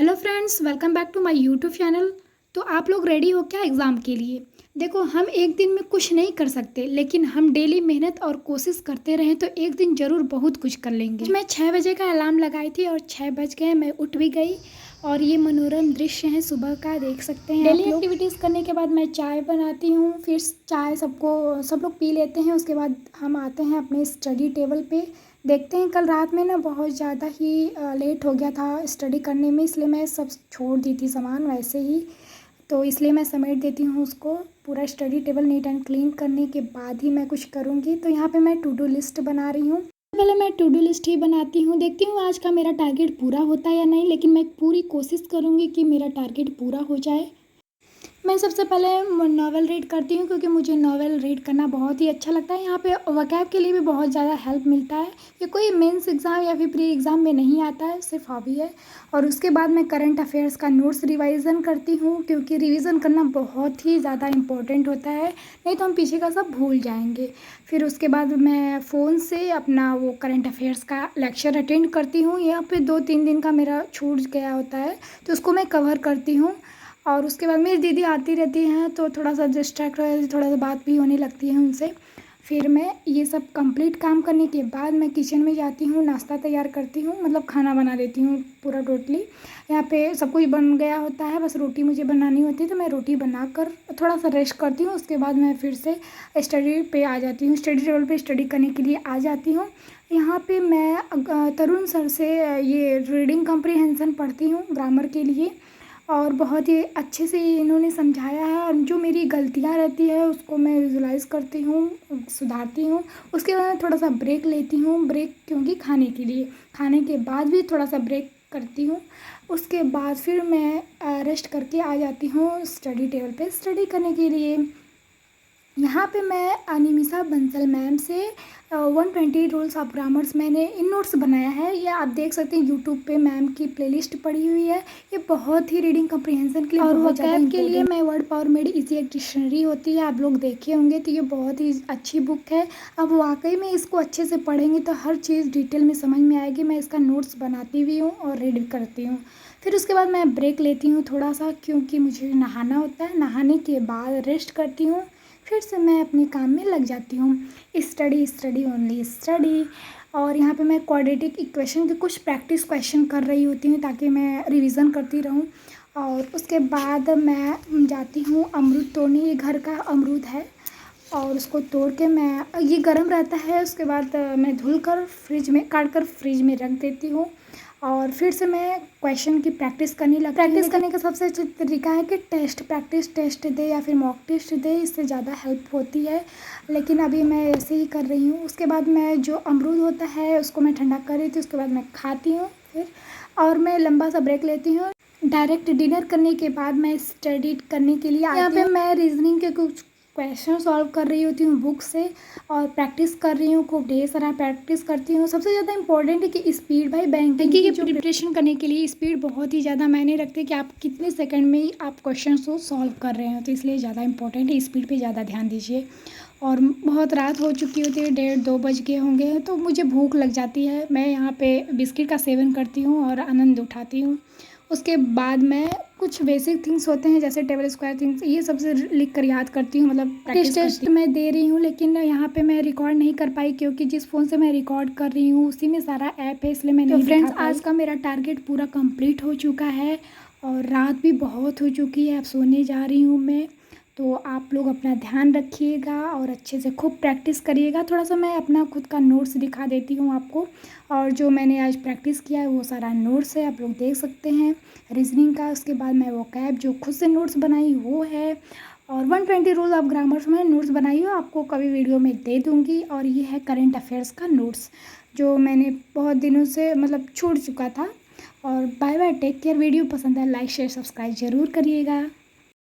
Hello friends, welcome back to my YouTube channel. तो आप लोग रेडी हो क्या एग्ज़ाम के लिए? देखो, हम एक दिन में कुछ नहीं कर सकते, लेकिन हम डेली मेहनत और कोशिश करते रहें तो एक दिन ज़रूर बहुत कुछ कर लेंगे। मैं 6 बजे का अलार्म लगाई थी और 6 बज गए, मैं उठ भी गई। और ये मनोरम दृश्य है सुबह का, देख सकते हैं। डेली एक्टिविटीज़ करने के बाद मैं चाय बनाती हूँ, फिर चाय सब लोग पी लेते हैं। उसके बाद हम आते हैं अपने स्टडी टेबल पे। देखते हैं, कल रात में ना बहुत ज़्यादा ही लेट हो गया था स्टडी करने में, इसलिए मैं सब छोड़ दी थी सामान वैसे ही। तो इसलिए मैं समेट देती हूँ उसको। पूरा study table neat and clean करने के बाद ही मैं कुछ करूँगी। तो यहाँ पे मैं टू डू लिस्ट बना रही हूँ। पहले मैं टू डू लिस्ट ही बनाती हूँ, देखती हूँ आज का मेरा टारगेट पूरा होता है या नहीं, लेकिन मैं पूरी कोशिश करूँगी कि मेरा टारगेट पूरा हो जाए। मैं सबसे पहले नॉवेल रीड करती हूँ, क्योंकि मुझे नॉवेल रीड करना बहुत ही अच्छा लगता है। यहाँ पे वोकैब के लिए भी बहुत ज़्यादा हेल्प मिलता है। ये कोई मेंस एग्ज़ाम या फिर प्री एग्ज़ाम में नहीं आता है, सिर्फ हॉबी है। और उसके बाद मैं करंट अफेयर्स का नोट्स रिवाइज़न करती हूँ, क्योंकि रिवीजन करना बहुत ही ज़्यादा इम्पोर्टेंट होता है, नहीं तो हम पीछे का सब भूल जाएंगे। फिर उसके बाद मैं फ़ोन से अपना वो करंट अफेयर्स का लेक्चर अटेंड करती हूँ। यहाँ पे 2-3 दिन का मेरा छूट गया होता है, तो उसको मैं कवर करती हूँ। और उसके बाद मेरी दीदी आती रहती हैं, तो थोड़ा सा डिस्ट्रैक्ट हो जाती, थोड़ा सा बात भी होने लगती है उनसे। फिर मैं ये सब कंप्लीट काम करने के बाद मैं किचन में जाती हूँ, नाश्ता तैयार करती हूँ, मतलब खाना बना देती हूँ पूरा टोटली। यहाँ पे सब कुछ बन गया होता है, बस रोटी मुझे बनानी होती है, तो मैं रोटी बनाकर थोड़ा सा रेस्ट करती हूँ। उसके बाद मैं फिर से स्टडी पे आ जाती हूँ, स्टडी टेबल पे स्टडी करने के लिए आ जाती हूँ। यहाँ पे मैं तरुण सर से ये रीडिंग कॉम्प्रिहेंशन पढ़ती हूँ ग्रामर के लिए, और बहुत ही अच्छे से इन्होंने समझाया है। और जो मेरी गलतियाँ रहती है उसको मैं विजुलाइज़ करती हूँ, सुधारती हूँ। उसके बाद मैं थोड़ा सा ब्रेक लेती हूँ, ब्रेक क्योंकि खाने के लिए, खाने के बाद भी थोड़ा सा ब्रेक करती हूँ। उसके बाद फिर मैं रेस्ट करके आ जाती हूँ स्टडी टेबल पे स्टडी करने के लिए। यहाँ पे मैं अनिमिषा बंसल मैम से 120 रूल्स ऑफ ग्रामर्स मैंने इन नोट्स बनाया है। ये आप देख सकते हैं यूट्यूब पे मैम की प्लेलिस्ट पड़ी हुई है। ये बहुत ही रीडिंग कम्प्रिहेंशन के लिए और वोकैब के लिए मैं वर्ड पावर मेड इजी एक डिक्शनरी होती है, आप लोग देखे होंगे, तो ये बहुत ही अच्छी बुक है। अब वाकई में इसको अच्छे से पढ़ेंगे तो हर चीज़ डिटेल में समझ में आएगी। मैं इसका नोट्स बनाती भी हूँ और रीड करती हूँ। फिर उसके बाद मैं ब्रेक लेती हूँ थोड़ा सा, क्योंकि मुझे नहाना होता है। नहाने के बाद रेस्ट करती हूँ, फिर से मैं अपने काम में लग जाती हूँ। Study study only study. और यहाँ पे मैं क्वाड्रेटिक इक्वेशन के कुछ प्रैक्टिस क्वेश्चन कर रही होती हूँ, ताकि मैं रिवीजन करती रहूँ। और उसके बाद मैं जाती हूँ अमरूद तोड़ने। ये घर का अमरूद है और उसको तोड़ के मैं, ये गर्म रहता है, उसके बाद मैं धुल कर फ्रिज में काट कर फ्रिज में रख देती हूँ। और फिर से मैं क्वेश्चन की प्रैक्टिस करने लगती हूँ। प्रैक्टिस करने का सबसे अच्छा तरीका है कि टेस्ट दे या फिर मॉक टेस्ट दे, इससे ज़्यादा हेल्प होती है। लेकिन अभी मैं ऐसे ही कर रही हूँ। उसके बाद मैं जो अमरूद होता है उसको मैं ठंडा कर रही थी, उसके बाद मैं खाती हूँ फिर, और मैं लंबा सा ब्रेक लेती हूँ। डायरेक्ट डिनर करने के बाद मैं स्टडी करने के लिए आती हूँ। यहाँ पे मैं रीजनिंग के कुछ क्वेश्चन सॉल्व कर रही होती हूँ बुक से, और प्रैक्टिस कर रही हूँ, खूब ढेर सारा प्रैक्टिस करती हूँ। सबसे ज़्यादा इंपॉर्टेंट है कि स्पीड, भाई बैंकिंग की जो प्रिपरेशन करने के लिए स्पीड बहुत ही ज़्यादा मायने रखते हैं, कि आप कितने सेकंड में आप क्वेश्चन को सॉल्व कर रहे हो, तो इसलिए ज़्यादा इंपॉर्टेंट है, स्पीड पे ज़्यादा ध्यान दीजिए। और बहुत रात हो चुकी होती है, 1:30-2 बज गए होंगे, तो मुझे भूख लग जाती है। मैं यहाँ पे बिस्किट का सेवन करती हूँ और आनंद उठाती हूँ। उसके बाद मैं कुछ बेसिक थिंग्स होते हैं जैसे टेबल स्क्वायर थिंग्स, ये सबसे लिख कर याद करती हूँ, मतलब प्रैक्टिस टेस्ट मैं दे रही हूँ। लेकिन यहाँ पे मैं रिकॉर्ड नहीं कर पाई, क्योंकि जिस फ़ोन से मैं रिकॉर्ड कर रही हूँ उसी में सारा ऐप है, इसलिए मैं नहीं दिखा पाई। फ्रेंड्स, आज का मेरा टारगेट पूरा कंप्लीट हो चुका है और रात भी बहुत हो चुकी है, अब सोने जा रही हूँ मैं। तो आप लोग अपना ध्यान रखिएगा और अच्छे से खूब प्रैक्टिस करिएगा। थोड़ा सा मैं अपना खुद का नोट्स दिखा देती हूँ आपको, और जो मैंने आज प्रैक्टिस किया है वो सारा नोट्स है, आप लोग देख सकते हैं रीजनिंग का। उसके बाद मैं वोकैब जो खुद से नोट्स बनाई वो है, और 120 रूल ऑफ ग्रामर्स में नोट्स बनाई हो, आपको कभी वीडियो में दे दूँगी। और ये है करंट अफेयर्स का नोट्स, जो मैंने बहुत दिनों से मतलब छूट चुका था। और bye bye, take care. Video पसंद है लाइक शेयर सब्सक्राइब ज़रूर करिएगा।